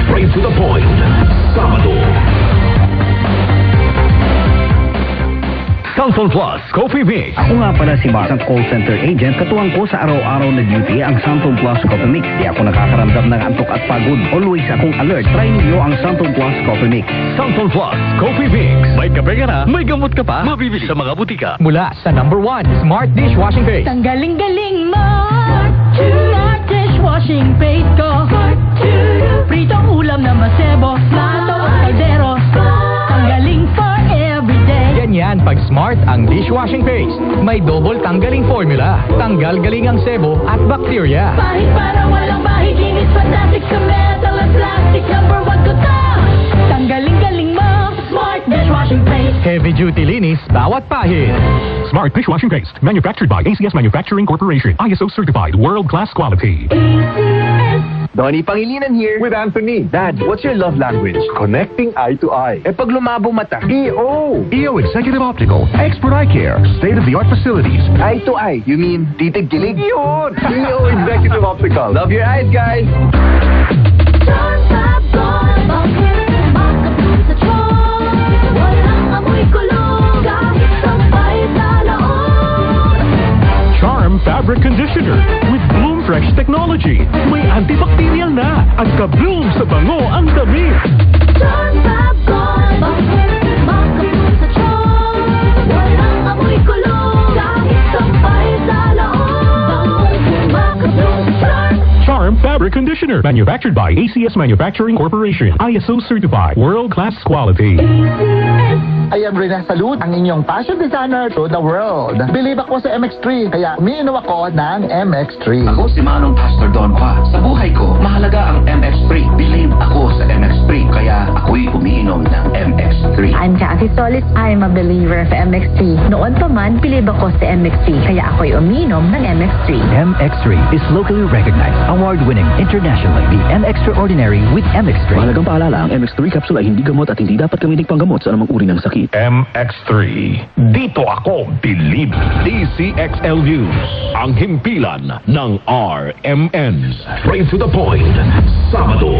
Straight to the point. Sabado. Samson Plus Coffee Mix. Ako nga pala si Mark, isang call center agent. Katuwang ko sa araw-araw na duty ang Samson Plus Coffee Mix. Di ako nakakaramdam ng antok at pagod. Always akong alert. Try niyo ang Samson Plus Coffee Mix. Samson Plus Coffee Mix. May kape ka na, may gamot ka pa. Mabibili sa mga butika. Mula sa #1 Smart Dishwashing Paste. Ang galing-galing mo. Smart dishwashing paste ko. Pritong ulam na masebo. Plato at kaldero. Ang galing for everyday. Ganyan pag Smart ang dishwashing paste. May double tanggaling formula. Tanggal galing ang sebo at bacteria. Bahid para walang bahid. Linis fantastic sa metal at plastic. #1 ko to. Tanggaling-galing mo. Smart dishwashing paste. Heavy duty linis bawat pahid. Smart Dishwashing Paste, manufactured by ACS Manufacturing Corporation, ISO certified, world-class quality. Donnie Pangilinan here with Anthony. Dad, what's your love language? Connecting eye to eye. Eh pag lumabo mata, EO. EO Executive Optical, expert eye care, state-of-the-art facilities. Eye to eye, you mean titig gilig? Yun! EO Executive Optical. Love your eyes, guys. Charm Fabric Conditioner with Bloom Fresh Technology. May antibacterial na at ka-bloom sa bango ang damit. Charm Fabric Conditioner, manufactured by ACS Manufacturing Corporation, ISO certified, world-class quality. I am Rene Salud, ang inyong fashion designer to the world. Believe ako sa MX3, kaya umiinom ako ng MX3. Ako si Manong Pastor Don Pa. Sa buhay ko, mahalaga ang MX3. Believe ako sa MX3, kaya ako'y umiinom ng MX3. I'm Kathy Solis. I'm a believer of MX3. Noon pa man, believe ako sa MX3, kaya ako'y umiinom ng MX3. MX3 is locally recognized, award-winning internationally. The Extraordinary with MX3. Mahalagang paalala, ang MX3 capsule ay hindi gamot at hindi dapat gamitin panggamot sa anumang uri ng sakit. MX3. Dito ako believe. DCXL News. Ang himpilan ng RMN. Straight to the point. Sabado.